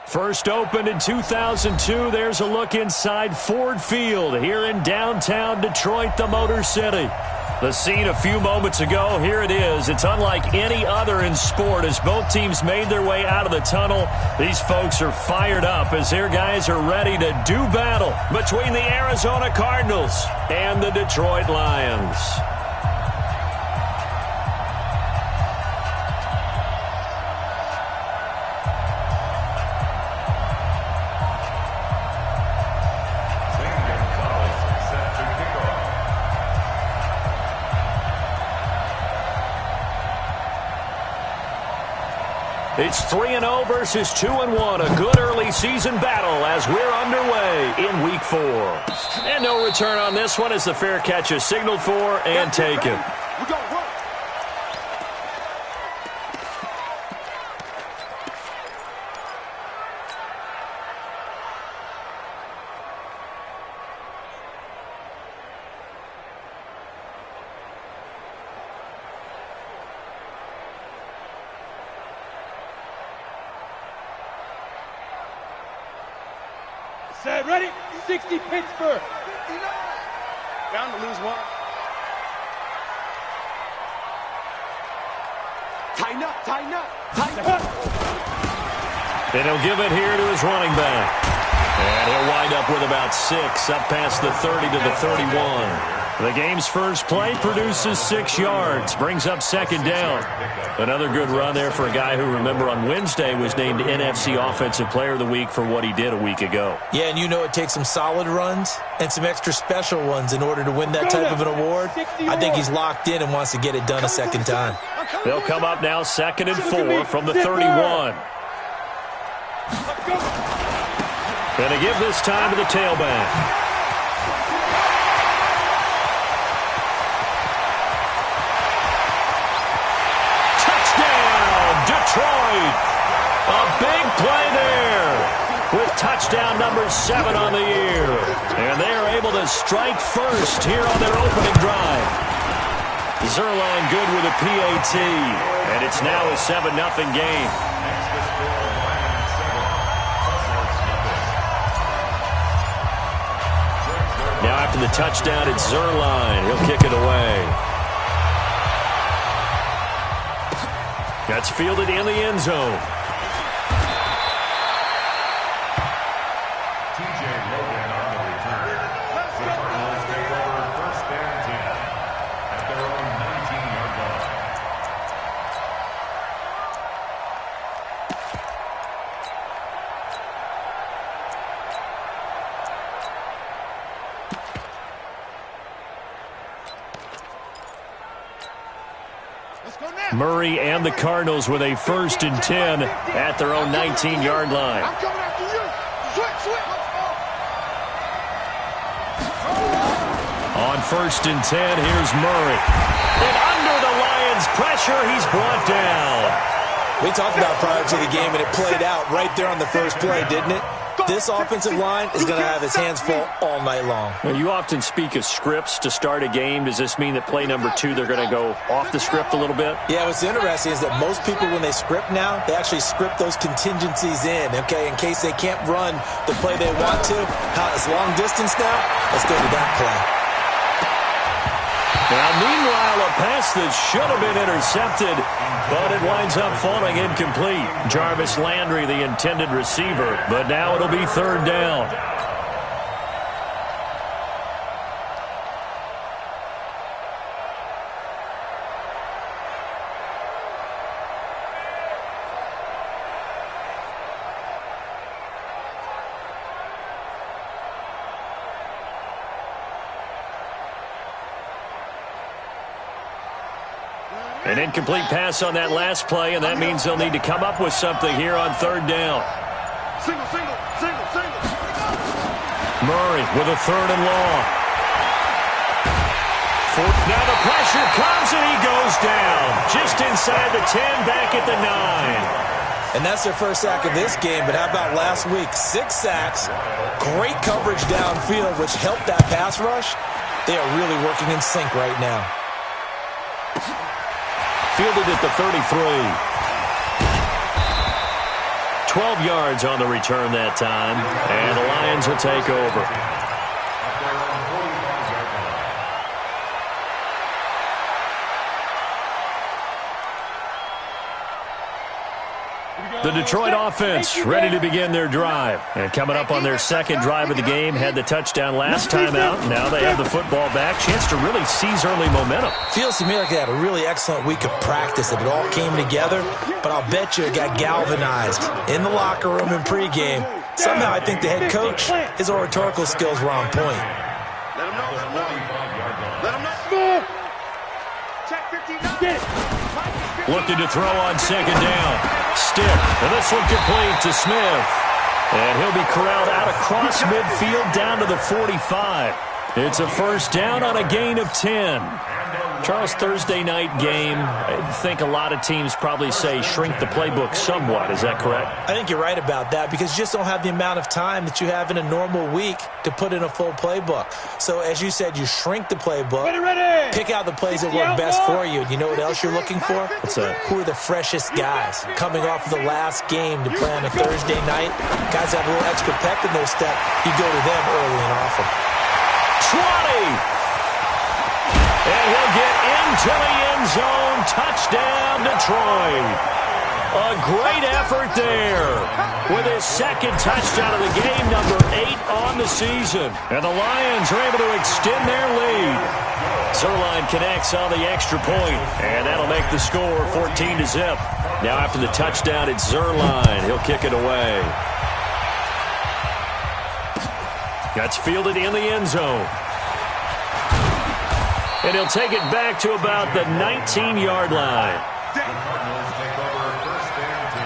First opened in 2002, there's a look inside Ford Field here in downtown Detroit, the Motor City. The scene a few moments ago, here it is. It's unlike any other in sport as both teams made their way out of the tunnel. These folks are fired up as their guys are ready to do battle between the Arizona Cardinals and the Detroit Lions. It's 3-0 versus 2-1. A good early season battle as we're underway in Week 4. And no return on this one as the fair catch is signaled for and taken. Set, ready? 60 Pittsburgh. Down to lose one. Tighten up, tighten up, tighten up. And he'll give it here to his running back. And he'll wind up with about 6, up past the 30 to the 31. The game's first play produces 6 yards, brings up second down. Another good run there for a guy who, remember, on Wednesday was named NFC Offensive Player of the Week for what he did a week ago. Yeah, and you know it takes some solid runs and some extra special ones in order to win that type of an award. I think he's locked in and wants to get it done a second time. They'll come up now 2nd and 4 from the 31. And they give this time to the tailback. Detroit, a big play there with touchdown number 7 on the year. And they are able to strike first here on their opening drive. Zuerlein good with a PAT, and it's now a 7-0 game. Now after the touchdown, it's Zuerlein. He'll kick it away. That's fielded in the end zone. TJ Logan on the return. The Cardinals take over 1st and 10 at their own 19-yard line. Murray and the Cardinals with a 1st and 10 at their own 19-yard line. On 1st and 10, here's Murray. And under the Lions' pressure, he's brought down. We talked about prior to the game, and it played out right there on the first play, didn't it? This offensive line is going to have his hands full all night long. Well, you often speak of scripts to start a game. Does this mean that play number 2, they're going to go off the script a little bit? Yeah, what's interesting is that most people, when they script now, they actually script those contingencies in, okay, in case they can't run the play they want to. How it's long distance now, let's go to that play. Now, meanwhile, a pass that should have been intercepted, but it winds up falling incomplete. Jarvis Landry, the intended receiver, but now it'll be 3rd down. An incomplete pass on that last play, and that means they'll need to come up with something here on 3rd down. Single. Murray with a 3rd and long. Now the pressure comes, and he goes down. Just inside the 10, back at the 9. And that's their first sack of this game, but how about last week? 6 sacks, great coverage downfield, which helped that pass rush. They are really working in sync right now. Fielded at the 33. 12 yards on the return that time, and the Lions will take over. The Detroit offense ready to begin their drive. And coming up on their second drive of the game, had the touchdown last time out. Now they have the football back. Chance to really seize early momentum. Feels to me like they had a really excellent week of practice, that it all came together. But I'll bet you it got galvanized in the locker room in pregame. Somehow I think the head coach, his oratorical skills were on point. Let him know. Let him know. Check 59. Looking to throw on second down. Stick, and this one complete to Smith. And he'll be corralled out across midfield down to the 45. It's a first down on a gain of 10. Charles, Thursday night game, I think a lot of teams probably say shrink the playbook somewhat. Is that correct? I think you're right about that, because you just don't have the amount of time that you have in a normal week to put in a full playbook. So as you said, you shrink the playbook, pick out the plays that work best for you. And you know what else you're looking for? What's that? Who are the freshest guys coming off of the last game to play on a Thursday night? Guys have a little extra pep in their step. You go to them early and often. 20! And he'll get into the end zone. Touchdown, Detroit. A great effort there with his second touchdown of the game, number 8 on the season. And the Lions are able to extend their lead. Zuerlein connects on the extra point, and that'll make the score 14-0. Now after the touchdown, it's Zuerlein. He'll kick it away. That's fielded in the end zone. And he'll take it back to about the 19-yard line. The Cardinals take over first and 10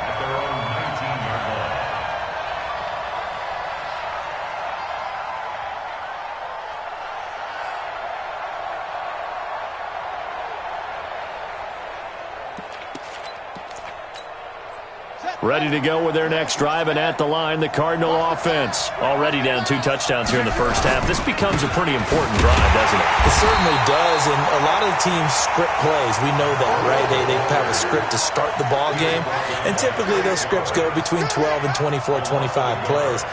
at their own 19-yard line. Ready to go with their next drive, and at the line, the Cardinal offense. Already down 2 touchdowns here in the first half. This becomes a pretty important drive, doesn't it? It certainly does, and a lot of the teams script plays. We know that, right? They have a script to start the ball game, and typically those scripts go between 12 and 24, 25 plays.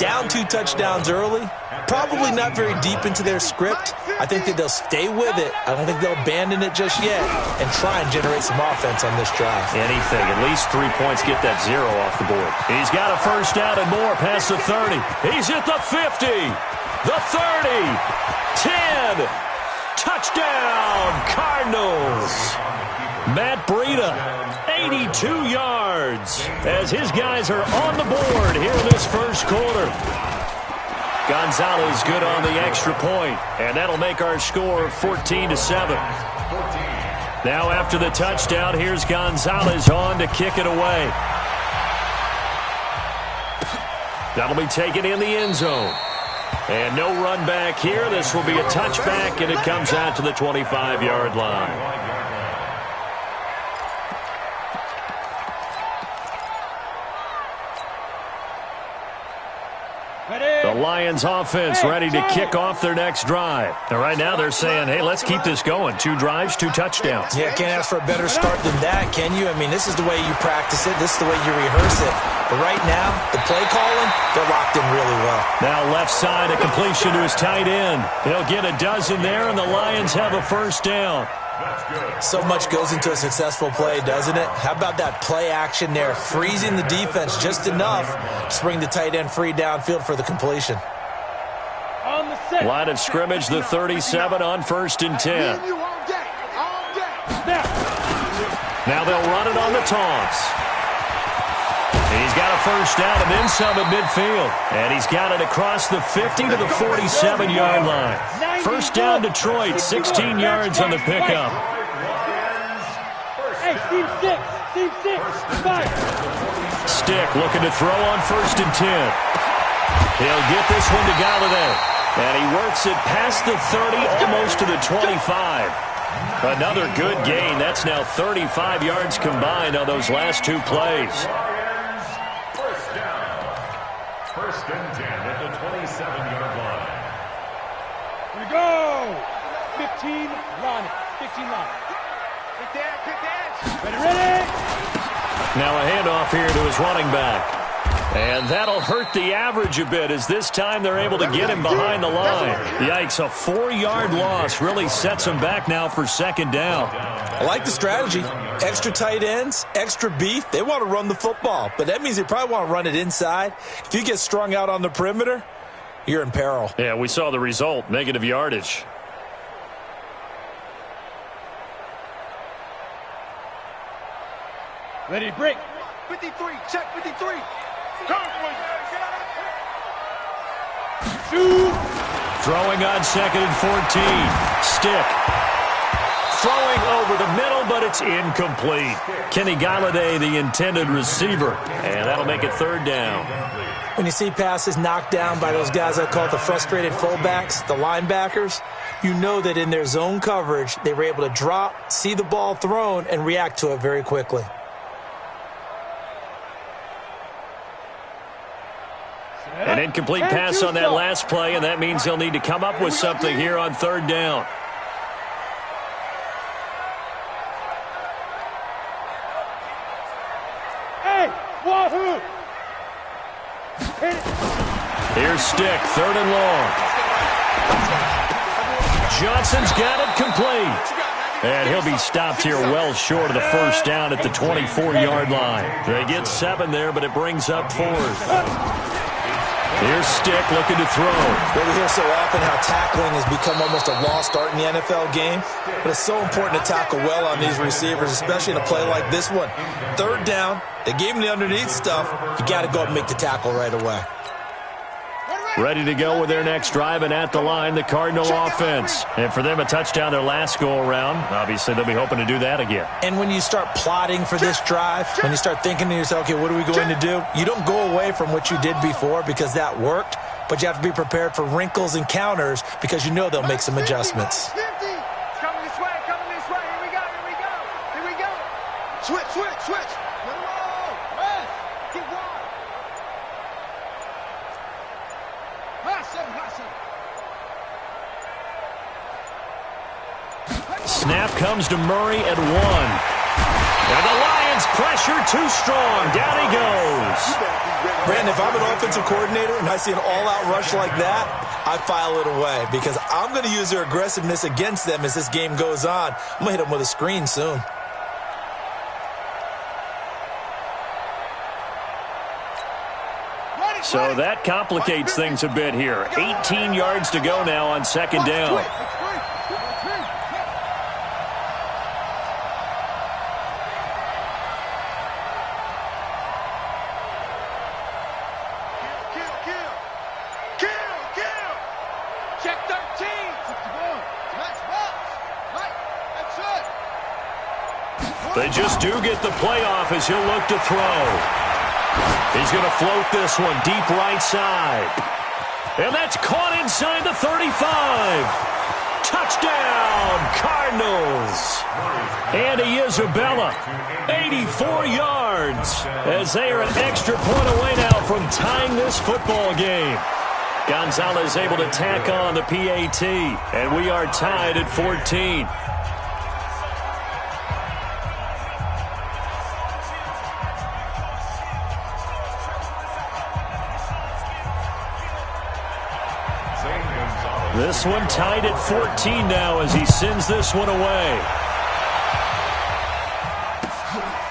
Down 2 touchdowns early, probably not very deep into their script. I think that they'll stay with it. I don't think they'll abandon it just yet and try and generate some offense on this drive. Anything. At least 3 points, get that 0 off the board. He's got a first down and more past the 30. He's at the 50, the 30, 10. Touchdown, Cardinals. Matt Breida, 82 yards as his guys are on the board here in this first quarter. Gonzalez good on the extra point, and that'll make our score 14-7. Now after the touchdown, here's Gonzalez on to kick it away. That'll be taken in the end zone. And no run back here. This will be a touchback, and it comes out to the 25-yard line. The Lions offense ready to kick off their next drive. And right now they're saying, hey, let's keep this going. 2 drives, 2 touchdowns. Yeah, can't ask for a better start than that, can you? I mean, this is the way you practice it. This is the way you rehearse it. But right now, the play calling, they're locked in really well. Now left side, a completion to his tight end. He'll get a dozen there, and the Lions have a first down. So much goes into a successful play, doesn't it? How about that play action there? Freezing the defense just enough to bring the tight end free downfield for the completion. Line of scrimmage, the 37 on 1st and 10. Now they'll run it on the toss. He's got a first down and then some at midfield. And he's got it across the 50 to the 47-yard line. First down, Detroit, 16 yards on the pickup. Hey, team 6, 5. Stick looking to throw on 1st and 10. He'll get this one to Galladay. And he works it past the 30, almost to the 25. Another good gain. That's now 35 yards combined on those last 2 plays. First down. 1st and 10 at the 27-yard line. Here we go. 15, run. 15, run. Ready, ready. Now a handoff here to his running back. And that'll hurt the average a bit as this time they're able to get him behind the line. Yikes, a 4-yard loss really sets him back now for second down. I like the strategy. Extra tight ends, extra beef. They want to run the football, but that means they probably want to run it inside. If you get strung out on the perimeter, you're in peril. Yeah, we saw the result, negative yardage. Ready to break. 53, check 53. Throwing on 2nd and 14. Stick. Throwing over the middle, but it's incomplete. Kenny Golladay, the intended receiver. And that'll make it 3rd down. When you see passes knocked down by those guys I call the frustrated fullbacks, the linebackers, you know that in their zone coverage, they were able to drop, see the ball thrown, and react to it very quickly. An incomplete pass on that last play, and that means they'll need to come up with something here on 3rd down. Hey, wahoo! Here's Stick, 3rd and long. Johnson's got it complete. And he'll be stopped here well short of the 1st down at the 24-yard line. They get 7 there, but it brings up 4th. Here's Stick looking to throw. We hear so often how tackling has become almost a lost art in the NFL game, but it's so important to tackle well on these receivers, especially in a play like this one. 3rd down, they gave him the underneath stuff. You got to go up and make the tackle right away. Ready to go with their next drive, and at the line, the Cardinal offense. And for them, a touchdown their last go-around. Obviously, they'll be hoping to do that again. And when you start plotting for this drive, when you start thinking to yourself, okay, what are we going to do? You don't go away from what you did before because that worked, but you have to be prepared for wrinkles and counters because you know they'll make some adjustments. Coming this way, here we go. Switch. Keep going. Snap comes to Murray at 1. And the Lions pressure too strong. Down he goes. Brandon, if I'm an offensive coordinator and I see an all-out rush like that, I file it away because I'm going to use their aggressiveness against them as this game goes on. I'm going to hit them with a screen soon. So that complicates things a bit here. 18 yards to go now on 2nd down. Check 13. They just do get the playoff as he'll look to throw. He's going to float this one deep right side. And that's caught inside the 35. Touchdown, Cardinals. Andy Isabella, 84 yards, as they are an extra point away now from tying this football game. Gonzalez able to tack on the PAT, and we are tied at 14. This one tied at 14 now as he sends this one away.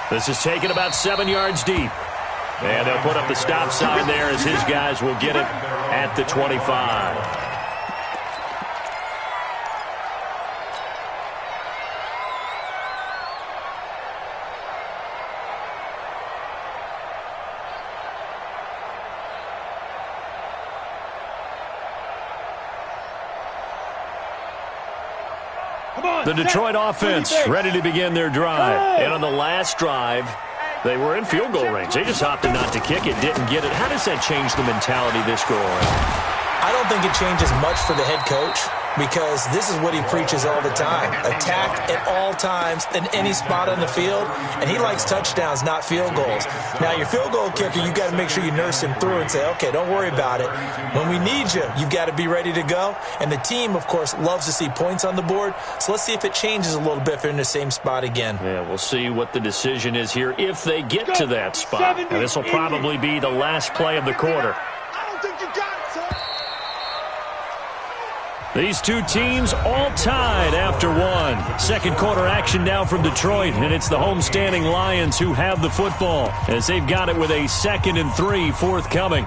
This is taken about 7 yards deep. And they'll put up the stop sign there as his guys will get it at the 25. The Detroit offense ready to begin their drive. And on the last drive, they were in field goal range. They just opted not to kick it, didn't get it. How does that change the mentality this go around? I don't think it changes much for the head coach because this is what he preaches all the time. Attack at all times in any spot on the field, and he likes touchdowns, not field goals. Now, your field goal kicker, you got to make sure you nurse him through and say, okay, don't worry about it. When we need you, you've got to be ready to go. And the team, of course, loves to see points on the board, so let's see if it changes a little bit if they're in the same spot again. Yeah, we'll see what the decision is here if they get to that spot. And this will probably be the last play of the quarter. These two teams all tied after one. Second quarter action now from Detroit, and it's the homestanding Lions who have the football as they've got it with a 2nd and 3 forthcoming.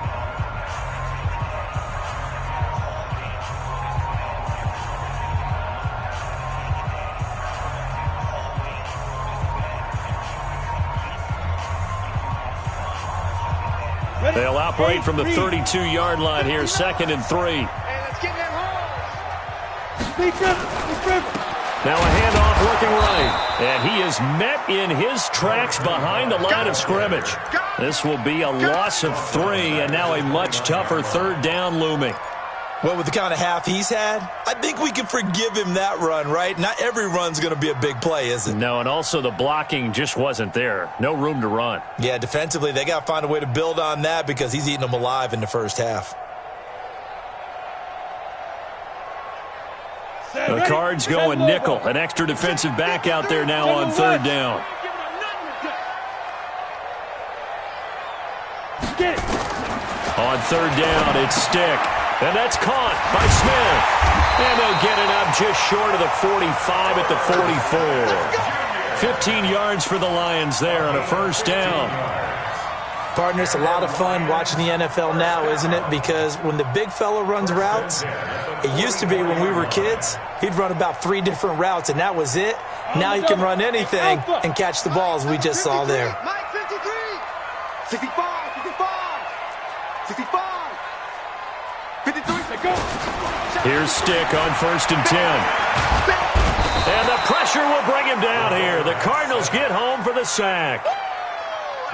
They'll operate from the 32-yard line here, 2nd and 3. Now a handoff looking right, and he is met in his tracks behind the line of scrimmage. This will be a loss of 3, and now a much tougher 3rd down looming. Well, with the kind of half he's had, I think we can forgive him that run, right? Not every run's going to be a big play, is it? No, and also the blocking just wasn't there. No room to run. Yeah, defensively, they got to find a way to build on that because he's eating them alive in the first half. The Cards going nickel. An extra defensive back out there now on 3rd down. On 3rd down, it's Stick. And that's caught by Smith. And they'll get it up just short of the 45 at the 44. 15 yards for the Lions there on a 1st down. Partner, it's a lot of fun watching the NFL now, isn't it? Because when the big fella runs routes, it used to be when we were kids, he'd run about 3 different routes, and that was it. Now he can run anything and catch the balls we just saw there. 65, 65, 53, go. Here's Stick on 1st and 10. And the pressure will bring him down here. The Cardinals get home for the sack.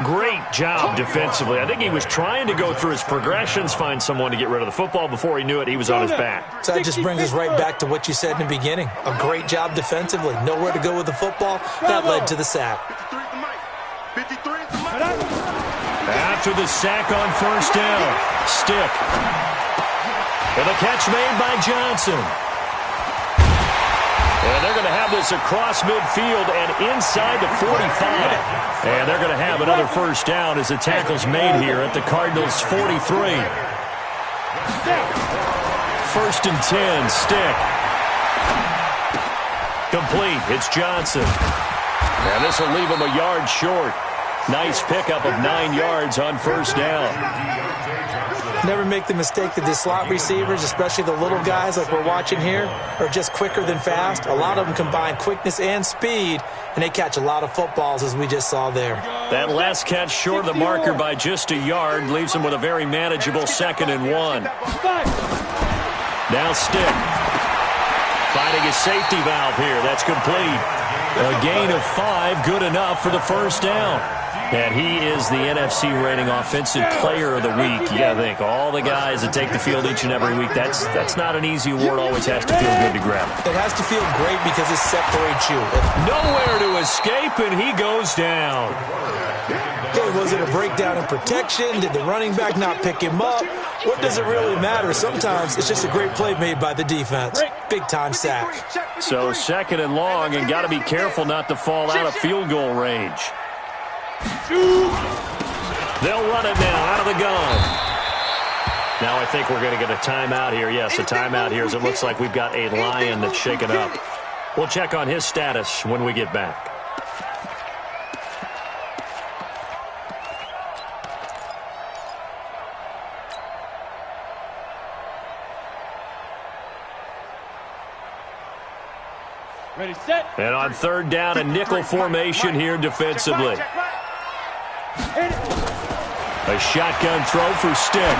Great job defensively. I think he was trying to go through his progressions, find someone to get rid of the football. Before he knew it, he was on his back. So that just brings us right back to what you said in the beginning. A great job defensively. Nowhere to go with the football. That led to the sack. After the sack on 1st down, Stick. And the catch made by Johnson. And they're going to have this across midfield and inside the 45. And they're going to have another 1st down as the tackle's made here at the Cardinals' 43. 1st and 10, Stick. Complete. It's Johnson. And this will leave him a yard short. Nice pickup of 9 yards on 1st down. Never make the mistake that the slot receivers, especially the little guys like we're watching here, are just quicker than fast. A lot of them combine quickness and speed, and they catch a lot of footballs, as we just saw there. That last catch short of the marker by just a yard leaves him with a very manageable 2nd and 1. Now Stick. Finding a safety valve here. That's complete. A gain of 5, good enough for the 1st down. And he is the NFC rating offensive player of the week. You got to think, all the guys that take the field each and every week, that's not an easy award. Always has to feel good to grab it. It has to feel great because it separates you. Nowhere to escape, and he goes down. Okay, was it a breakdown in protection? Did the running back not pick him up? What does it really matter? Sometimes it's just a great play made by the defense. Big-time sack. So 2nd and long, and got to be careful not to fall out of field goal range. They'll run it now out of the gun. Now I think we're going to get a timeout here. Yes, a timeout here as it looks like we've got a Lion that's shaken up. We'll check on his status when we get back. Ready, set. And on 3rd down, a nickel formation here defensively. A shotgun throw for Stick.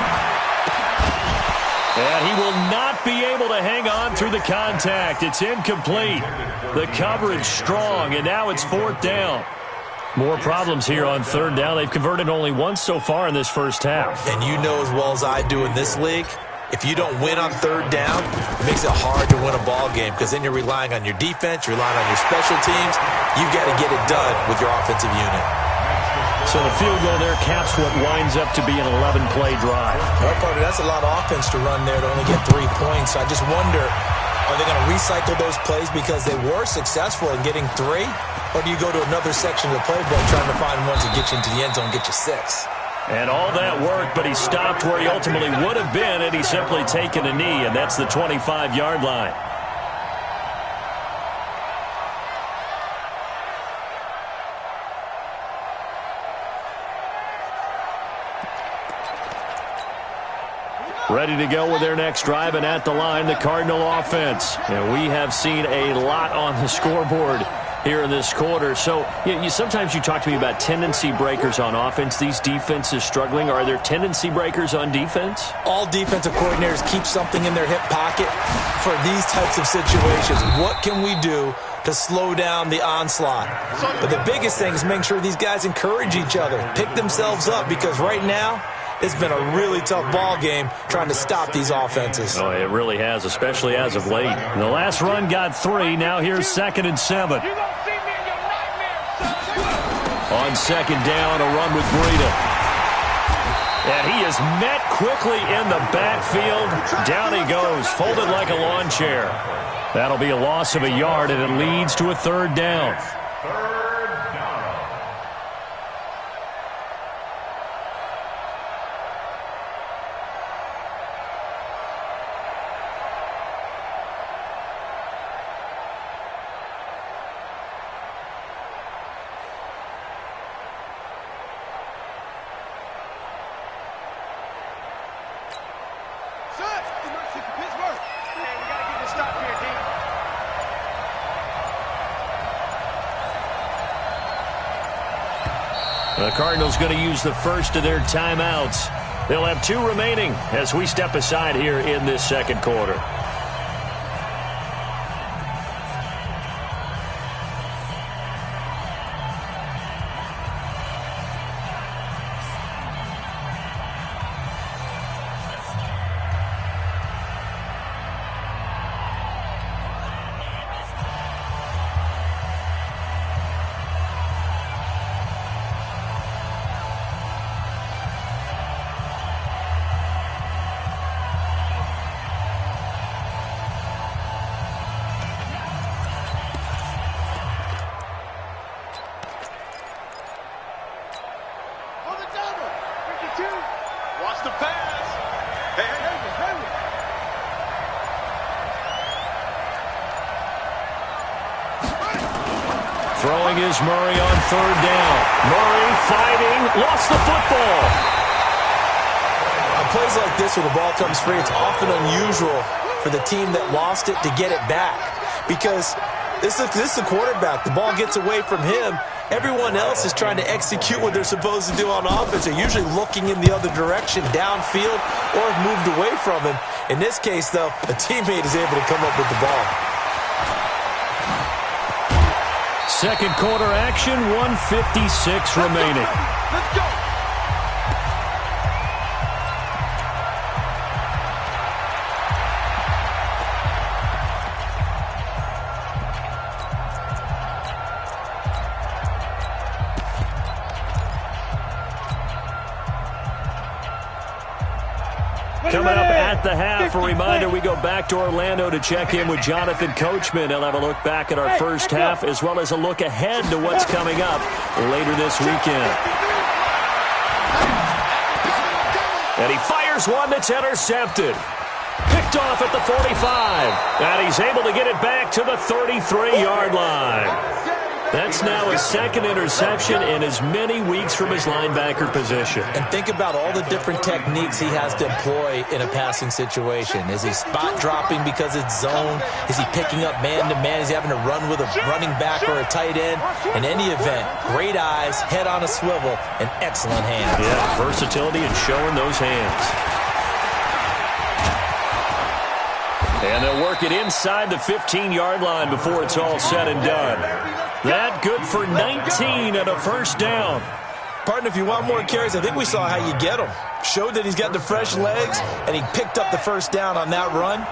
And he will not be able to hang on through the contact. It's incomplete. The coverage strong, and now it's 4th down. More problems here on 3rd down. They've converted only once so far in this first half. And you know as well as I do in this league, If you don't win on third down, it makes it hard to win a ball game because then you're relying on your defense, you're relying on your special teams. You've got to get it done with your offensive unit. So the field goal there caps what winds up to be an 11-play drive. Well, partner, that's a lot of offense to run there to only get 3 points. So I just wonder, are they going to recycle those plays because they were successful in getting 3? Or do you go to another section of the playbook trying to find one to get you into the end zone and get you 6? And all that work, but he stopped where he ultimately would have been, and he's simply taken a knee, and that's the 25-yard line. Ready to go with their next drive, and at the line, the Cardinal offense. And we have seen a lot on the scoreboard here in this quarter. So sometimes you talk to me about tendency breakers on offense. These defenses struggling. Are there tendency breakers on defense? All defensive coordinators keep something in their hip pocket for these types of situations. What can we do to slow down the onslaught? But the biggest thing is make sure these guys encourage each other, pick themselves up, because right now, it's been a really tough ball game trying to stop these offenses. Oh, it really has, especially as of late. The last run got 3. Now here's 2nd and 7. On 2nd down, a run with Breida. And he is met quickly in the backfield. Down he goes, folded like a lawn chair. That'll be a loss of a yard, and it leads to a 3rd down. The Cardinals going to use the first of their timeouts. They'll have 2 remaining as we step aside here in this 2nd quarter. Throwing is Murray on 3rd down. Murray fighting, lost the football. On plays like this where the ball comes free, it's often unusual for the team that lost it to get it back. Because this is the quarterback. The ball gets away from him. Everyone else is trying to execute what they're supposed to do on offense. They're usually looking in the other direction, downfield, or have moved away from him. In this case, though, a teammate is able to come up with the ball. 2nd quarter action, 1:56 remaining. Let's go. Coming up at the half, a reminder, we go back to Orlando to check in with Jonathan Coachman. He'll have a look back at our first half as well as a look ahead to what's coming up later this weekend. And he fires one that's intercepted. Picked off at the 45. And he's able to get it back to the 33-yard line. That's now his 2nd interception in as many weeks from his linebacker position. And think about all the different techniques he has to employ in a passing situation. Is he spot dropping because it's zone? Is he picking up man-to-man? Is he having to run with a running back or a tight end? In any event, great eyes, head on a swivel, and excellent hands. Yeah, versatility and showing those hands. And they'll work it inside the 15-yard line before it's all said and done. That good for 19 and a 1st down. Partner, if you want more carries, I think we saw how you get them. Showed that he's got the fresh legs, and he picked up the first down on that run.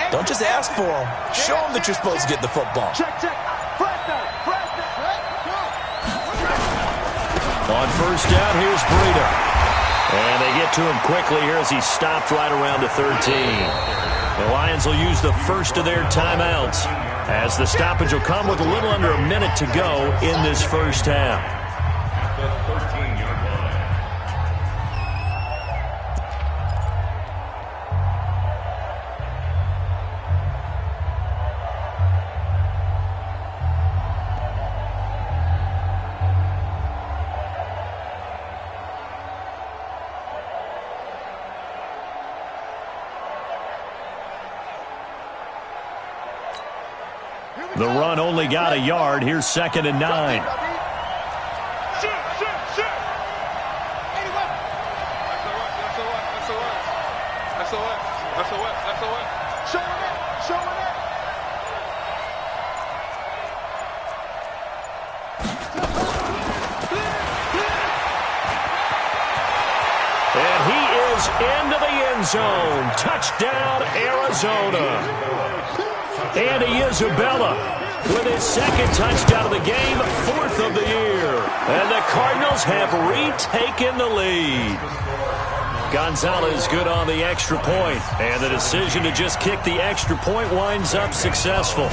Don't just ask for them. Show them that you're supposed to get the football. Check. On first down, here's Breida. And they get to him quickly here as he stopped right around the 13. The Lions will use the first of their timeouts, as the stoppage will come with a little under a minute to go in this first half. The run only got a yard. Here's 2nd and 9. Shoot. Showing it. And he is into the end zone. Touchdown, Arizona. Andy Isabella with his 2nd touchdown of the game, 4th of the year. And the Cardinals have retaken the lead. Gonzalez good on the extra point, and the decision to just kick the extra point winds up successful.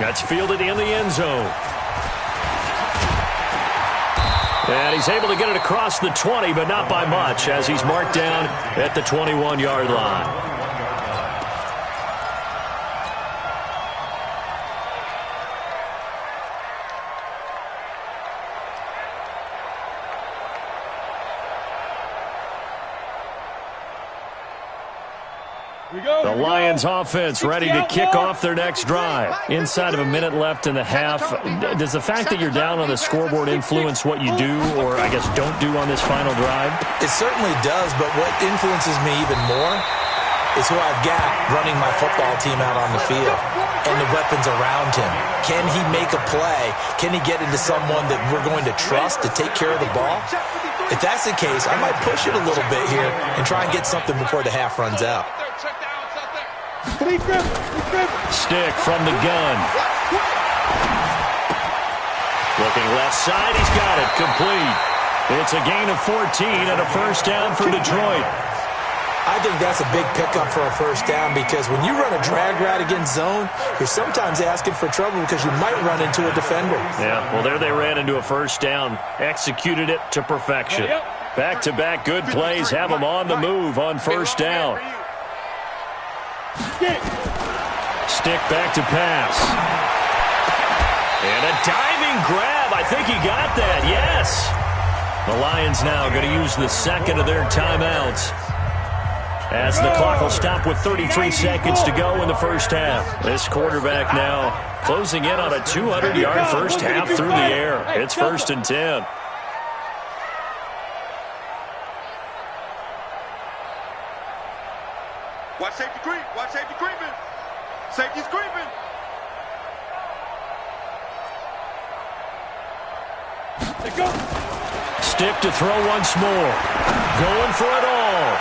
That's fielded in the end zone. And he's able to get it across the 20, but not by much, as he's marked down at the 21-yard line. The Lions offense ready to kick off their next drive. Inside of a minute left in the half. Does the fact that you're down on the scoreboard influence what you do, or I guess don't do on this final drive? It certainly does, but what influences me even more is who I've got running my football team out on the field and the weapons around him. Can he make a play? Can he get into someone that we're going to trust to take care of the ball? If that's the case, I might push it a little bit here and try and get something before the half runs out. Stick from the gun. Looking left side, he's got it. Complete. It's a gain of 14 and a first down for Detroit. I think that's a big pickup for a first down, because when you run a drag route against zone, you're sometimes asking for trouble because you might run into a defender. Yeah, well, there they ran into a first down. Executed it to perfection. Back-to-back good plays have them on the move on first down. Stick back to pass. And a diving grab. I think he got that, yes. The Lions now going to use the 2nd of their timeouts, as the clock will stop with 33 seconds to go in the first half. This quarterback now closing in on a 200-yard first half through the air. It's 1st and 10. Watch safety creep. Watch safety creeping. Safety's creeping. Let's go. Stick to throw once more. Going for it all.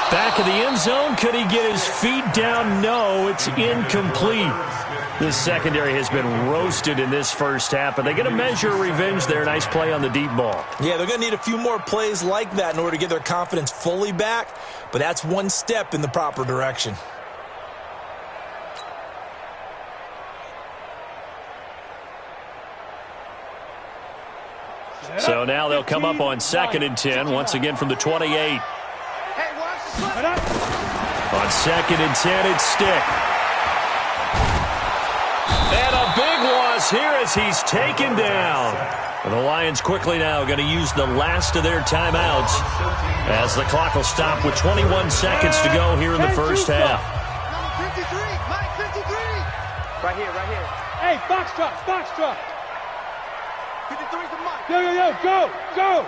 Back of the end zone. Could he get his feet down? No, it's incomplete. This secondary has been roasted in this first half, but they get a measure of revenge there. Nice play on the deep ball. Yeah, they're going to need a few more plays like that in order to get their confidence fully back, but that's one step in the proper direction. So now they'll come up on 2nd and 10, once again from the 28. Hey, watch the slide. On 2nd and 10, it's Stick. And a big loss here as he's taken down. And the Lions quickly now going to use the last of their timeouts, as the clock will stop with 21 seconds to go here in the first half. Number 53, Mike 53. Right here. Hey, Foxtrot. 53's the Mike. Yo, go. Oh,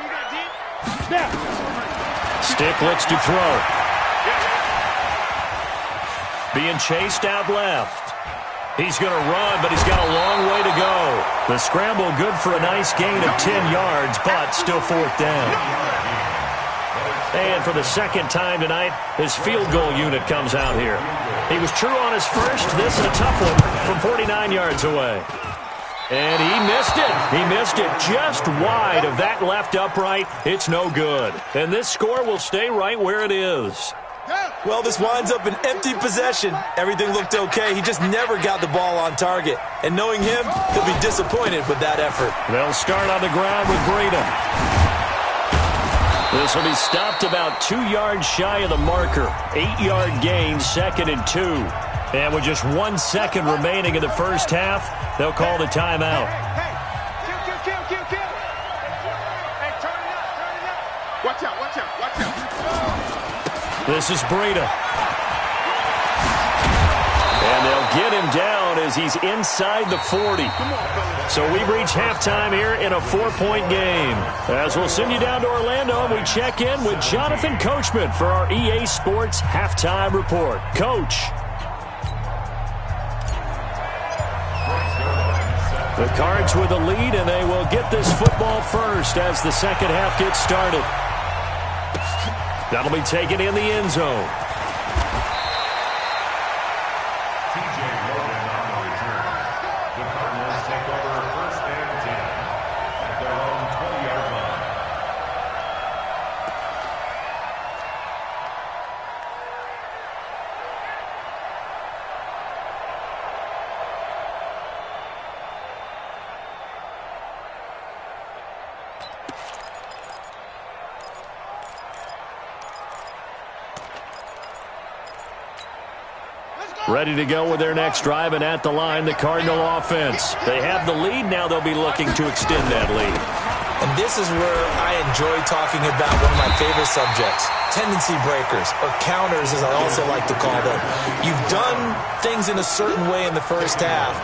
you got deep? Snap. Stick looks to throw. Being chased out left. He's going to run, but he's got a long way to go. The scramble good for a nice gain of 10 yards, but still fourth down. And for the second time tonight, his field goal unit comes out here. He was true on his first. This is a tough one from 49 yards away. And he missed it. He missed it just wide of that left upright. It's no good. And this score will stay right where it is. Well, this winds up an empty possession. Everything looked okay. He just never got the ball on target. And knowing him, he'll be disappointed with that effort. They'll start on the ground with Breida. This will be stopped about 2 yards shy of the marker. 8-yard gain, 2nd and 2. And with just 1 second remaining in the first half, they'll call the timeout. Hey, kill. Hey, turn it up. Watch out. This is Breida. And they'll get him down as he's inside the 40. So we've reached halftime here in a 4-point game. As we'll send you down to Orlando, and we check in with Jonathan Coachman for our EA Sports Halftime Report. Coach. The Cards with the lead, and they will get this football first as the second half gets started. That'll be taken in the end zone. T.J. Logan on the return. The Cardinals take over 1st and 10 at their own 20-yard line. Ready to go with their next drive, and at the line, the Cardinal offense. They have the lead. Now they'll be looking to extend that lead. And this is where I enjoy talking about one of my favorite subjects, tendency breakers, or counters as I also like to call them. You've done things in a certain way in the first half,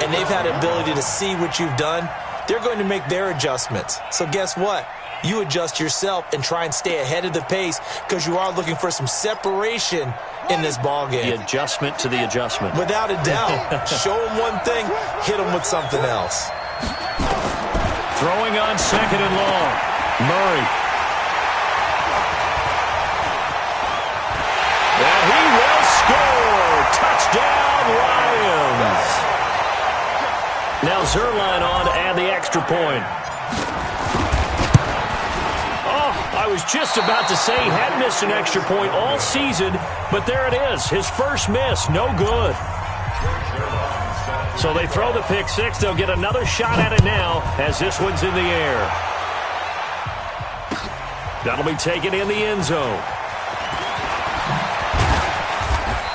and they've had the ability to see what you've done. They're going to make their adjustments. So guess what? You adjust yourself and try and stay ahead of the pace because you are looking for some separation in this ball game. The adjustment to the adjustment. Without a doubt. Show them one thing, hit them with something else. Throwing on 2nd and long. Murray. And he will score. Touchdown, Lions. Now Zuerlein on to add the extra point. I was just about to say he had missed an extra point all season, but there it is. His first miss, no good. So they throw the pick six. They'll get another shot at it now as this one's in the air. That'll be taken in the end zone.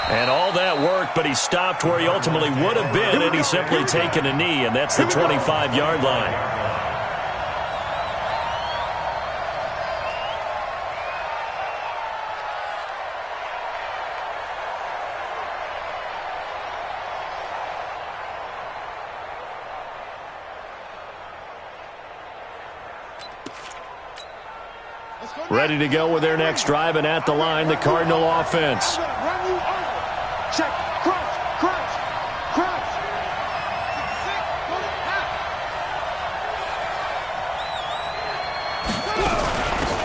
And all that work, but he stopped where he ultimately would have been, and he's simply taken a knee, and that's the 25-yard line. Ready to go with their next drive, and at the line, the Cardinal offense. Check, crunch.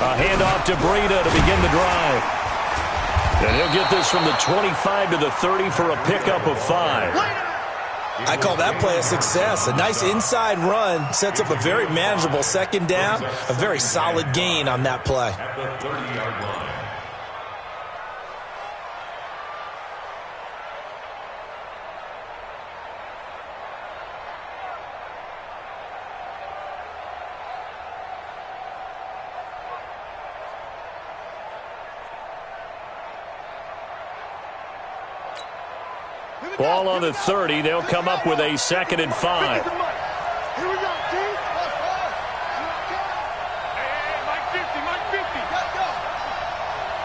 A handoff to Breida to begin the drive. And he'll get this from the 25 to the 30 for a pickup of 5. I call that play a success. A nice inside run sets up a very manageable second down. A very solid gain on that play. At the 30-yard line. Ball on the 30. They'll come up with a 2nd and 5. Here we go, team. Hey, Mike 50.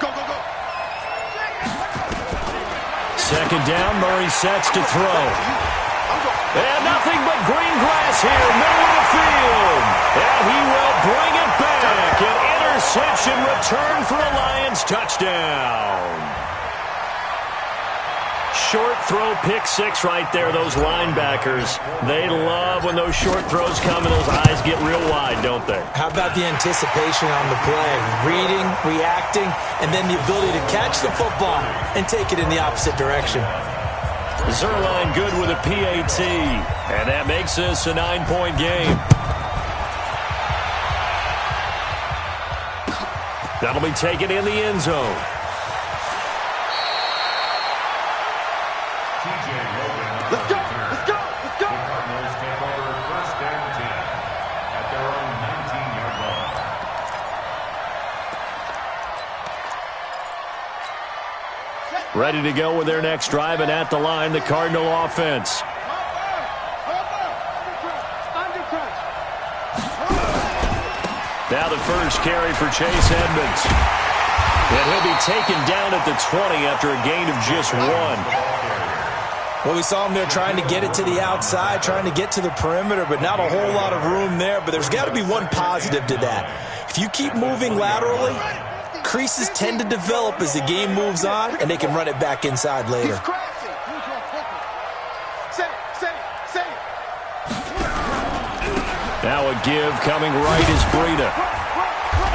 Go. Second down, Murray sets to throw. And nothing but green grass here, middle of the field. And he will bring it back. An interception return for a Lions touchdown. short throw pick six right there, those linebackers. They love when those short throws come and those eyes get real wide, don't they? How about the anticipation on the play? Reading, reacting, and then the ability to catch the football and take it in the opposite direction. Zuerlein good with a PAT, and that makes this a 9-point game. That'll be taken in the end zone. Let's go, let's go, let's go. The Cardinals take over first and 10 at their own 19-yard line. Ready to go with their next drive, and at the line, the Cardinal offense. Now the first carry for Chase Edmonds. And he'll be taken down at the 20 after a gain of just 1. Well, we saw him there trying to get it to the outside, trying to get to the perimeter, but not a whole lot of room there. But there's got to be one positive to that. If you keep moving laterally, creases tend to develop as the game moves on, and they can run it back inside later. Now a give coming right is Breida.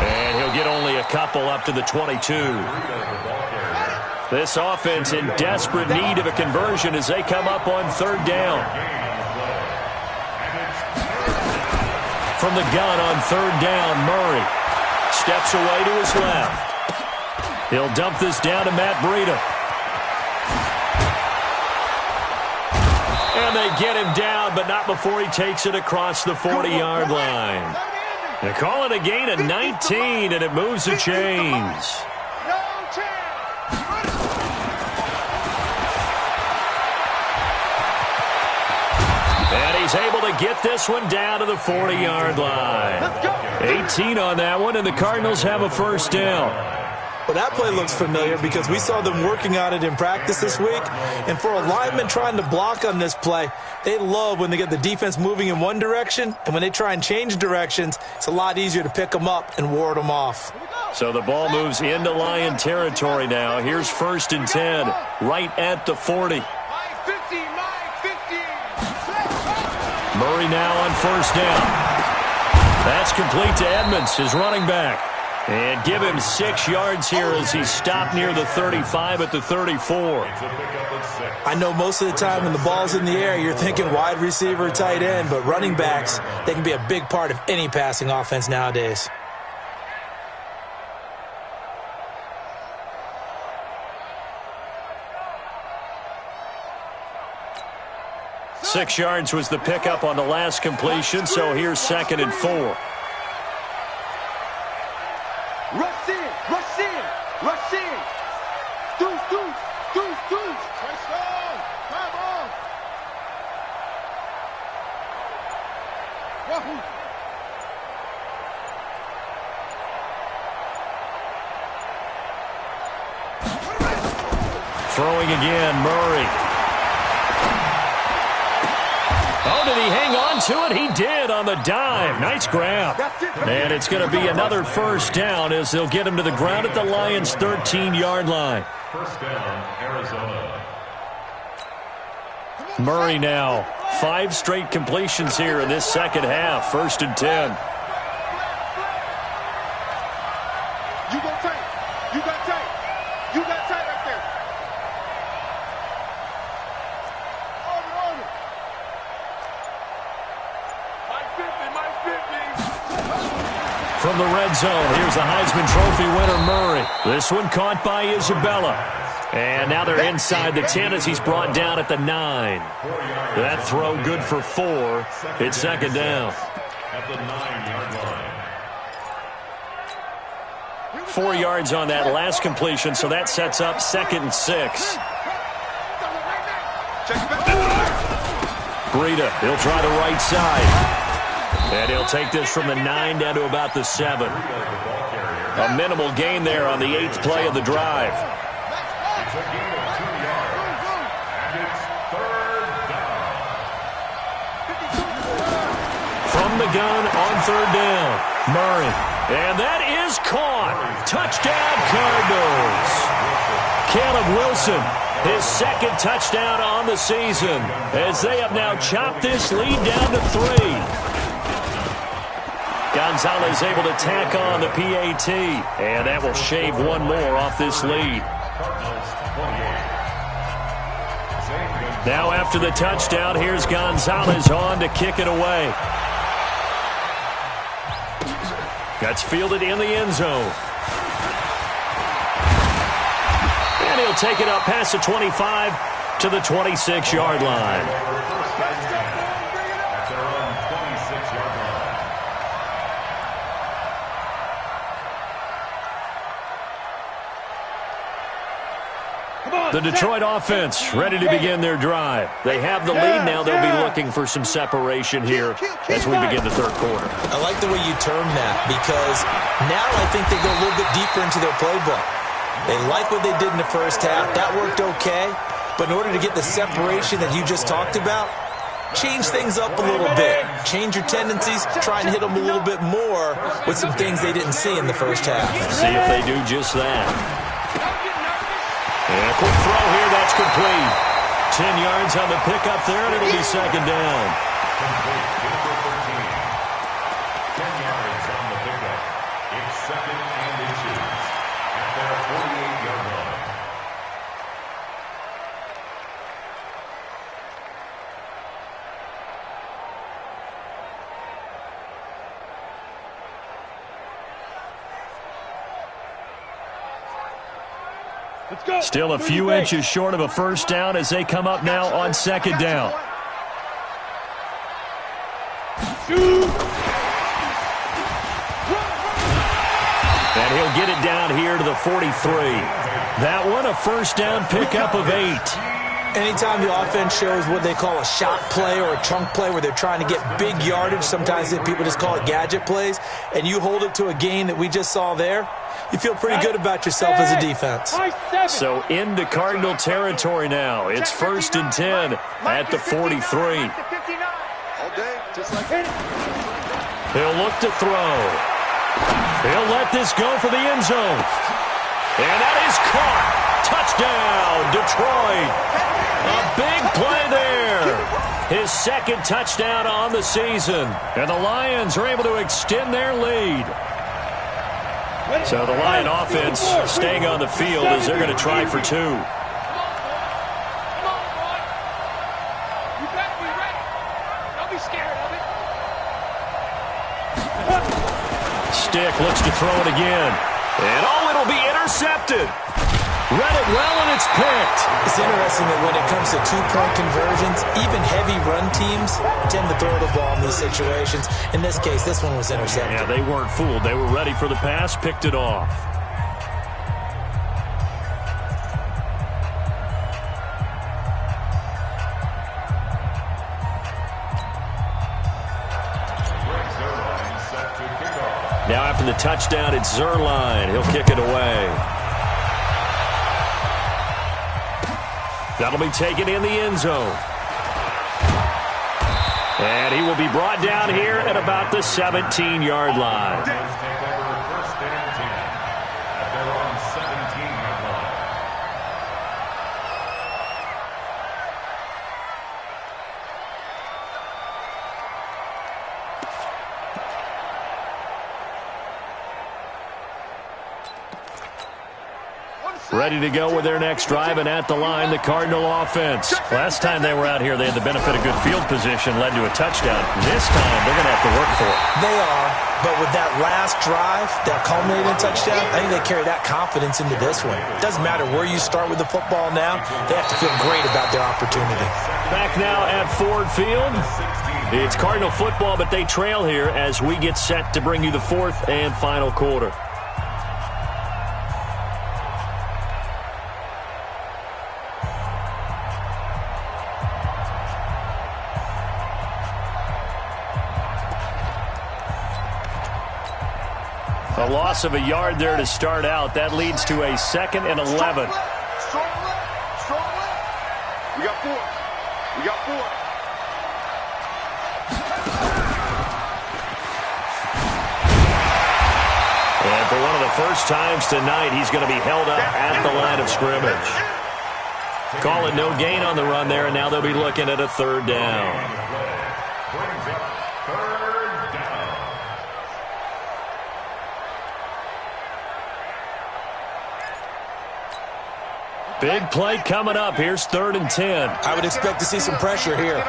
And he'll get only a couple up to the 22. This offense in desperate need of a conversion as they come up on third down. From the gun on third down, Murray steps away to his left. He'll dump this down to Matt Breida. And they get him down, but not before he takes it across the 40-yard line. They call it a gain of 19, and it moves the chains. And he's able to get this one down to the 40-yard line. 18 on that one, and the Cardinals have a first down. Well, that play looks familiar because we saw them working on it in practice this week. And for a lineman trying to block on this play, they love when they get the defense moving in one direction. And when they try and change directions, it's a lot easier to pick them up and ward them off. So the ball moves into Lion territory now. Here's first and 10, right at the 40. Murray now on first down. That's complete to Edmonds, his running back. And give him 6 yards here as he's stopped near the 35 at the 34. I know most of the time when the ball's in the air, you're thinking wide receiver, tight end, but running backs, they can be a big part of any passing offense nowadays. Six yards was the pickup on the last completion, so here's second and 4. Rush in, rush in, rush in. Deuce, deuce, deuce, deuce. Touchdown. Time on. Wahoo. Throwing again, Murray. Oh, did he hang on to it? He did on the dive. Nice grab. And it's going to be another first down as they'll get him to the ground at the Lions' 13-yard line. First down, Arizona. Murray now. 5 straight completions here in this second half. First and 10. You go tight. You got tight. You got tight right there. Over. Mike 50. From the red zone, here's the Heisman Trophy winner, Murray. This one caught by Isabella. And now they're inside the 10 as he's brought down at the 9. That throw good for 4. It's second down. At the 9-yard line. 4 yards on that last completion, so that sets up second and 6. Breida, he'll try the right side. And he'll take this from the 9 down to about the 7. A minimal gain there on the 8th play of the drive. It's a gain of 2 yards. And it's third down. From the gun on third down, Murray. And that is caught. Touchdown, Cardinals. Caleb Wilson His second touchdown on the season, as they have now chopped this lead down to 3. Gonzalez able to tack on the PAT, and that will shave one more off this lead. Now after the touchdown, here's Gonzalez on to kick it away. That's fielded in the end zone. And he'll take it up past the 25 to the 26-yard line. At their own 26-yard line. The Detroit offense ready to begin their drive. They have the lead now. They'll be looking for some separation here as we begin the third quarter. I like the way you termed that, because now I think they go a little bit deeper into their playbook. They like what they did in the first half. That worked okay. But in order to get the separation that you just talked about, change things up a little bit. Change your tendencies. Try and hit them a little bit more with some things they didn't see in the first half. See if they do just that. And a quick throw here. That's complete. 10 yards on the pickup there, and it'll be second down. Complete to number 13. 10 yards on the pickup. It's second and inches at their 48-yard line. Let's go. Still a few inches short of a first down as they come up now on second down. And he'll get it down here to the 43. That one a first down pickup of 8. Anytime the offense shows what they call a shot play or a chunk play where they're trying to get big yardage, sometimes people just call it gadget plays, and you hold it to a gain that we just saw there, you feel pretty good about yourself as a defense. So into Cardinal territory now. It's first and 10 at the 43. He'll look to throw. He'll let this go for the end zone. And that is caught. Touchdown, Detroit. A big play there. His second touchdown on the season. And the Lions are able to extend their lead. So the Lion offense staying on the field as they're going to try for 2. Stick looks to throw it again. And it'll be intercepted. Read it well, and it's picked. It's interesting that when it comes to two-point conversions, even heavy run teams tend to throw the ball in these situations. In this case, this one was intercepted. Yeah, they weren't fooled. They were ready for the pass, picked it off. Now after the touchdown, it's Zuerlein. He'll kick it away. That'll be taken in the end zone. And he will be brought down here at about the 17-yard line. Take over first and 10 at their own 17-yard line. Ready to go with their next drive, and at the line, the Cardinal offense. Last time they were out here, they had the benefit of good field position, led to a touchdown. This time, they're going to have to work for it. They are, but with that last drive, that culminating touchdown, I think they carry that confidence into this one. It doesn't matter where you start with the football now, they have to feel great about their opportunity. Back now at Ford Field. It's Cardinal football, but they trail here as we get set to bring you the fourth and final quarter. A loss of a yard there to start out. That leads to a 2nd and 11. Strong left. Strong left. We got 4. We got 4. And for one of the first times tonight, he's going to be held up at the line of scrimmage. Call it no gain on the run there, and now they'll be looking at a third down. Brings up third down. Big play coming up. Here's 3rd and 10. I would expect to see some pressure here.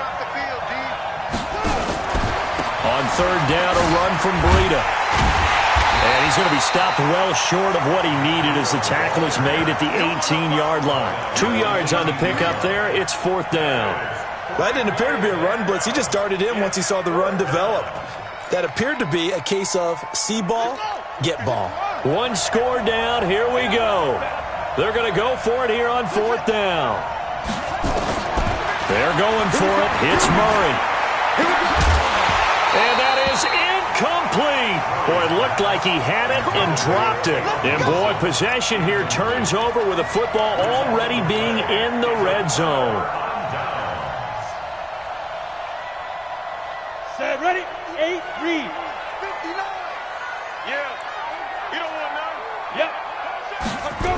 On 3rd down, a run from Breida. And he's going to be stopped well short of what he needed as the tackle is made at the 18-yard line. 2 yards on the pickup there. It's 4th down. That didn't appear to be a run blitz. He just darted in once he saw the run develop. That appeared to be a case of see ball, get ball. 1 score down. Here we go. They're going to go for it here on 4th down. They're going for it. It's Murray. And that is incomplete. Boy, it looked like he had it and dropped it. And, boy, possession here turns over with the football already being in the red zone. Set, ready, 8, read. 59. Yeah. You don't want none? Yep. Let's go.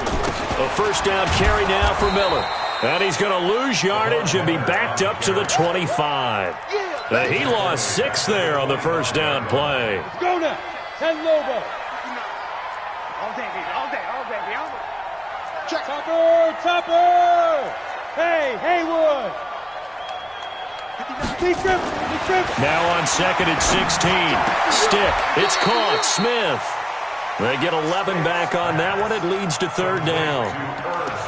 A first down carry now for Miller. And he's going to lose yardage and be backed up to the 25. He lost 6 there on the first down play. Let's go now. 10 Lobo. All day, baby. All day. All day, baby. All day. Check. Topper. Hey, Haywood. Big trip. Now on 2nd and 16. Stick. It's caught. Smith. They get 11 back on that one. It leads to 3rd down.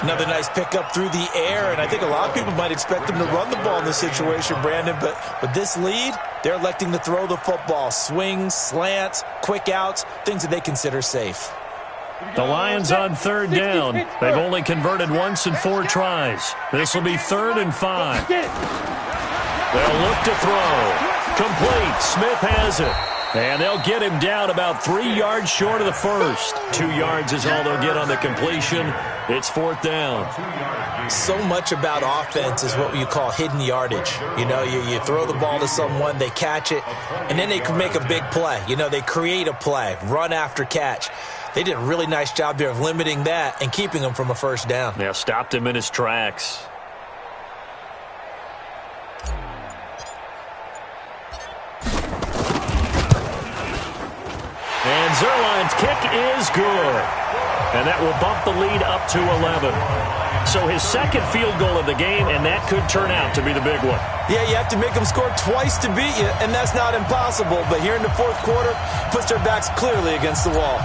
Another nice pickup through the air, and I think a lot of people might expect them to run the ball in this situation, Brandon, but with this lead, they're electing to throw the football. Swings, slants, quick outs, things that they consider safe. The Lions on 3rd down. They've only converted once in 4 tries. This will be 3rd and 5. They'll look to throw. Complete. Smith has it. And they'll get him down about 3 yards short of the first. 2 yards is all they'll get on the completion. It's 4th down. So much about offense is what you call hidden yardage. You know, you throw the ball to someone, they catch it, and then they can make a big play. You know, they create a play, run after catch. They did a really nice job there of limiting that and keeping him from a first down. Yeah, stopped him in his tracks. And Zuerlein's kick is good. And that will bump the lead up to 11. So his 2nd field goal of the game, and that could turn out to be the big one. Yeah, you have to make them score twice to beat you, and that's not impossible. But here in the 4th quarter, puts their backs clearly against the wall.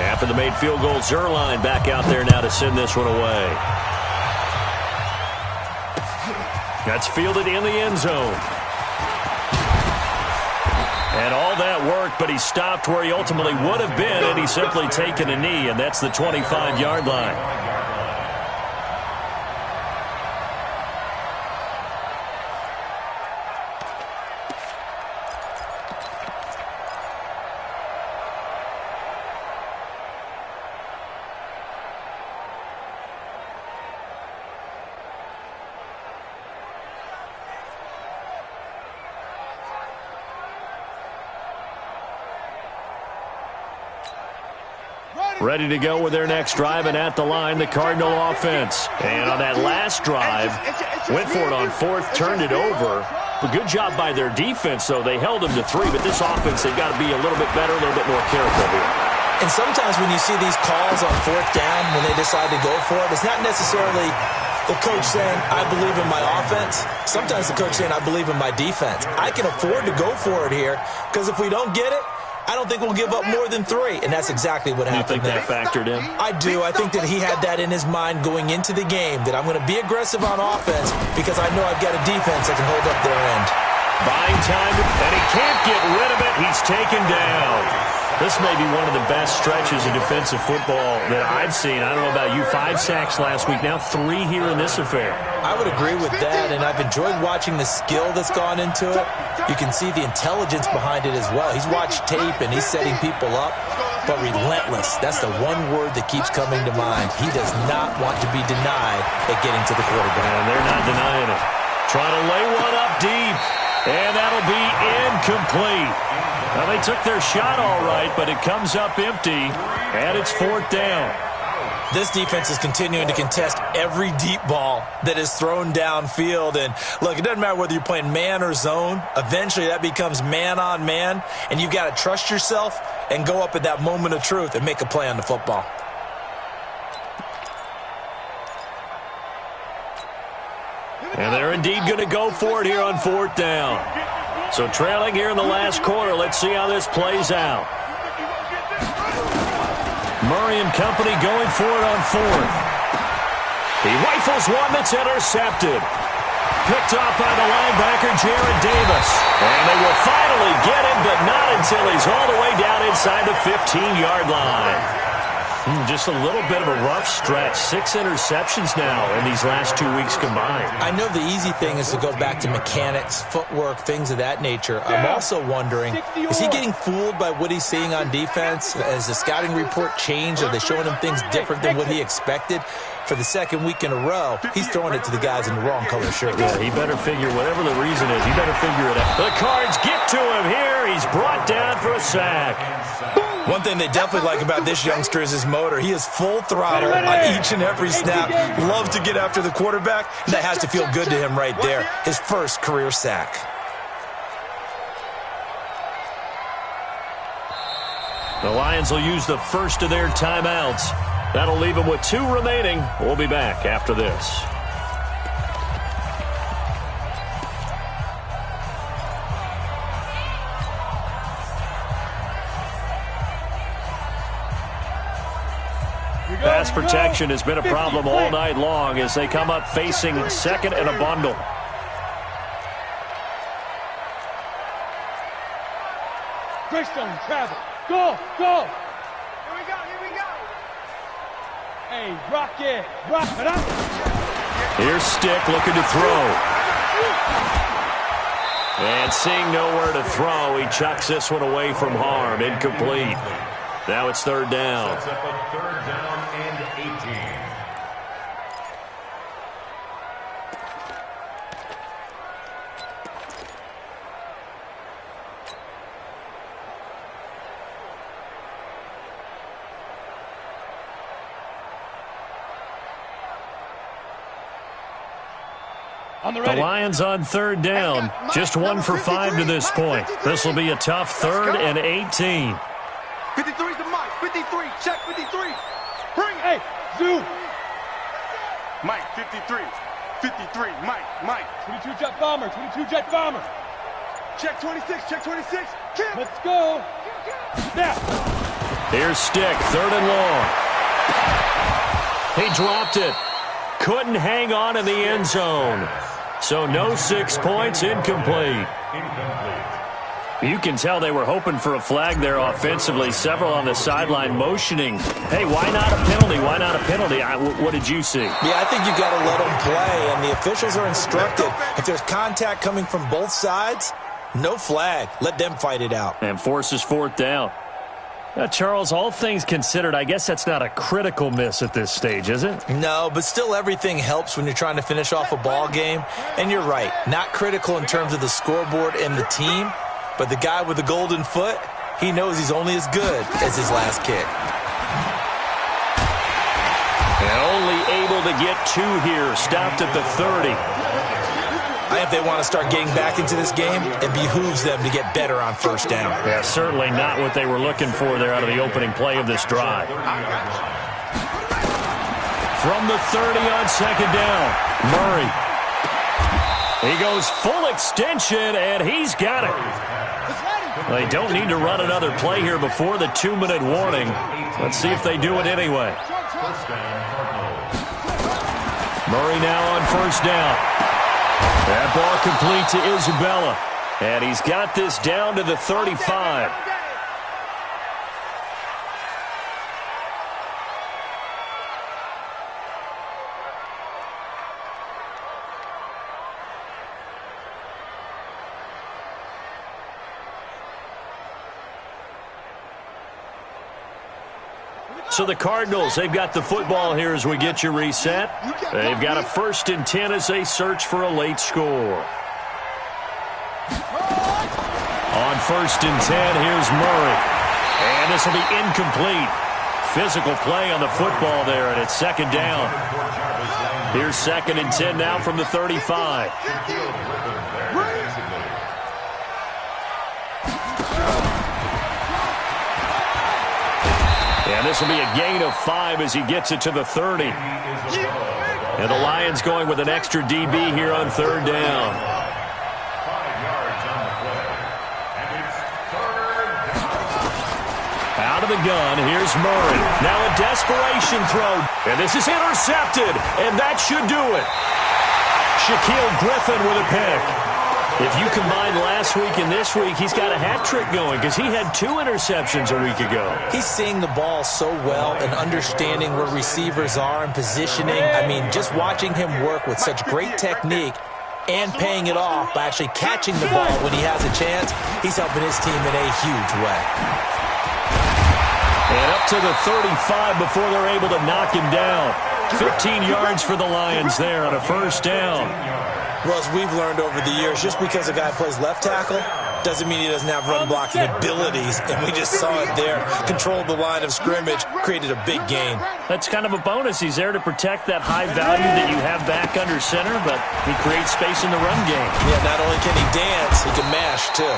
After the made field goal, Zuerlein back out there now to send this one away. That's fielded in the end zone. And all that worked, but he stopped where he ultimately would have been, and he's simply taken a knee, and that's the 25-yard line. Ready to go with their next drive, and at the line, the Cardinal offense. And on that last drive, went for it on 4th, turned it over. A good job by their defense, though. They held them to 3, but this offense, they've got to be a little bit better, a little bit more careful here. And sometimes when you see these calls on 4th down, when they decide to go for it, it's not necessarily the coach saying, I believe in my offense. Sometimes the coach saying, I believe in my defense. I can afford to go for it here, because if we don't get it, I don't think we'll give up more than 3, and that's exactly what happened. You think that factored in? I do. I think that he had that in his mind going into the game, that I'm going to be aggressive on offense because I know I've got a defense that can hold up their end. Buying time, and he can't get rid of it. He's taken down. This may be one of the best stretches of defensive football that I've seen. I don't know about you. 5 sacks last week, now 3 here in this affair. I would agree with that, and I've enjoyed watching the skill that's gone into it. You can see the intelligence behind it as well. He's watched tape, and he's setting people up, but relentless. That's the one word that keeps coming to mind. He does not want to be denied at getting to the quarterback. And they're not denying it. Trying to lay one up deep, and that'll be incomplete. Well, they took their shot all right, but it comes up empty, and it's 4th down. This defense is continuing to contest every deep ball that is thrown downfield. And, look, it doesn't matter whether you're playing man or zone. Eventually that becomes man on man, and you've got to trust yourself and go up at that moment of truth and make a play on the football. And they're indeed going to go for it here on 4th down. So trailing here in the last quarter. Let's see how this plays out. Murray and company going for it on 4th. He rifles one that's intercepted. Picked off by the linebacker, Jarrad Davis. And they will finally get him, but not until he's all the way down inside the 15-yard line. Just a little bit of a rough stretch. 6 interceptions now in these last 2 weeks combined. I know the easy thing is to go back to mechanics, footwork, things of that nature. I'm also wondering, is he getting fooled by what he's seeing on defense? Has the scouting report changed? Are they showing him things different than what he expected? For the second week in a row, he's throwing it to the guys in the wrong color shirts. Yeah, he better figure, whatever the reason is, he better figure it out. The Cards get to him here. He's brought down for a sack. One thing they definitely like about this youngster is his motor. He is full throttle on each and every snap. Loves to get after the quarterback. And that has to feel good to him right there. His first career sack. The Lions will use the first of their timeouts. That'll leave them with 2 remaining. We'll be back after this. Pass protection has been a problem all night long as they come up facing 2nd and a bundle. Greystone, travel. Go, go. Here we go. Hey, rock it. Rock it up. Here's Stick looking to throw. And seeing nowhere to throw, he chucks this one away from harm. Incomplete. Now it's 3rd down. Sets up a 3rd down and 18. The Lions on 3rd down. Just 1 for 5 to this point. This will be a tough 3rd and 18. 53's the Mike. 53. Check 53. Bring, hey, Zoo. Mike, 53. 53. Mike. 22 jet bomber. 22 jet bomber. Check 26. Check 26. Kim. Let's go. Snap. Here's Stick. 3rd and long. He dropped it. Couldn't hang on in the end zone. So no 6 points. Incomplete. You can tell they were hoping for a flag there offensively. Several on the sideline motioning. Hey, why not a penalty? Why not a penalty? What did you see? Yeah, I think you've got to let them play, and the officials are instructed. If there's contact coming from both sides, no flag. Let them fight it out. And forces 4th down. Charles, all things considered, I guess that's not a critical miss at this stage, is it? No, but still everything helps when you're trying to finish off a ball game. And you're right, not critical in terms of the scoreboard and the team, but the guy with the golden foot, he knows he's only as good as his last kick. And only able to get 2 here, stopped at the 30. I think if they want to start getting back into this game, it behooves them to get better on 1st down. Yeah, certainly not what they were looking for there out of the opening play of this drive. From the 30 on 2nd down, Murray. He goes full extension, and he's got it. They don't need to run another play here before the 2-minute warning. Let's see if they do it anyway. Murray now on 1st down. That ball complete to Isabella. And he's got this down to the 35. So the Cardinals, they've got the football here as we get you reset. They've got a 1st and 10 as they search for a late score. On 1st and 10, here's Murray. And this will be incomplete. physical play on the football there, and it's second down. Here's 2nd and 10 now from the 35. And this will be a gain of 5 as he gets it to the 30. And the Lions going with an extra DB here on 3rd down. 5 yards on the play. And it's 3rd down. Out of the gun, here's Murray. Now a desperation throw. And this is intercepted. And that should do it. Shaquill Griffin with a pick. If you combine last week and this week, he's got a hat trick going because he had 2 interceptions a week ago. He's seeing the ball so well and understanding where receivers are and positioning. I mean, just watching him work with such great technique and paying it off by actually catching the ball when he has a chance, he's helping his team in a huge way. And up to the 35 before they're able to knock him down. 15 yards for the Lions there on a 1st down. Well, as we've learned over the years, just because a guy plays left tackle doesn't mean he doesn't have run blocking abilities, and we just saw it there. Controlled the line of scrimmage, created a big gain. That's kind of a bonus. He's there to protect that high value that you have back under center, but he creates space in the run game. Yeah, not only can he dance, he can mash, too.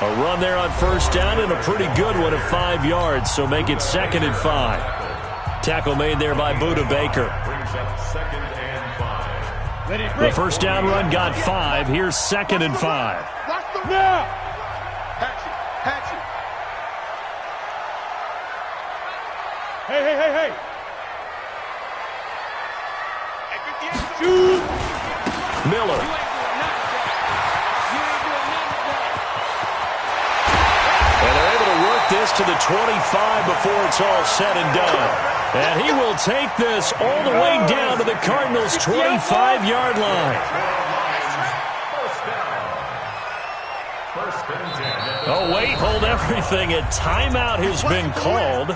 A run there on 1st down and a pretty good one of 5 yards, so make it 2nd and 5. Tackle made there by Budda Baker. Brings up 2nd and 5. The 1st down run got 5. Here's 2nd and 5. Now! Hatch it. Hey! Shoot! Miller. And they're able to work this to the 25 before it's all said and done. And he will take this all the way down to the Cardinals' 25-yard line. Oh, wait, hold everything. A timeout has been called.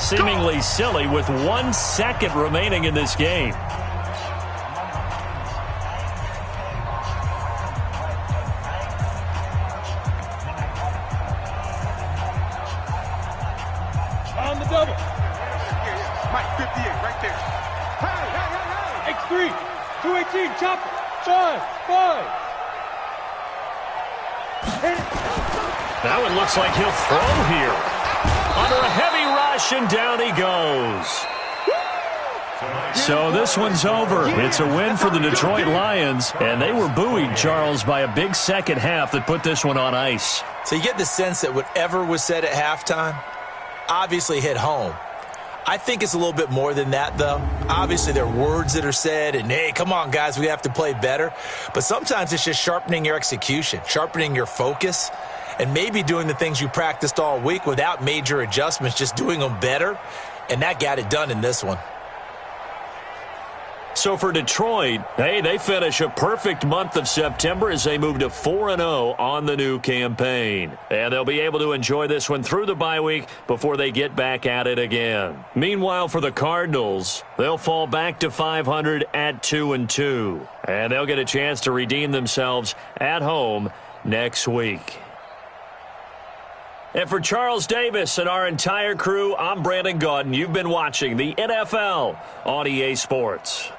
Seemingly silly with 1 second remaining in this game. On the double. Mike, 58, right there. Hey. X3, 218, chopper. 5. Hit it. That one looks like he'll throw here. Under a heavy rush, and down he goes. So this one's over. It's a win for the Detroit Lions, and they were buoyed, Charles, by a big second half that put this one on ice. So you get the sense that whatever was said at halftime obviously hit home. I think it's a little bit more than that, though. Obviously, there are words that are said, and, hey, come on, guys, we have to play better. But sometimes it's just sharpening your execution, sharpening your focus, and maybe doing the things you practiced all week without major adjustments, just doing them better. And that got it done in this one. So for Detroit, hey, they finish a perfect month of September as they move to 4-0 on the new campaign. And they'll be able to enjoy this one through the bye week before they get back at it again. Meanwhile, for the Cardinals, they'll fall back to 500 at 2-2. And they'll get a chance to redeem themselves at home next week. And for Charles Davis and our entire crew, I'm Brandon Gaudin. You've been watching the NFL on EA Sports.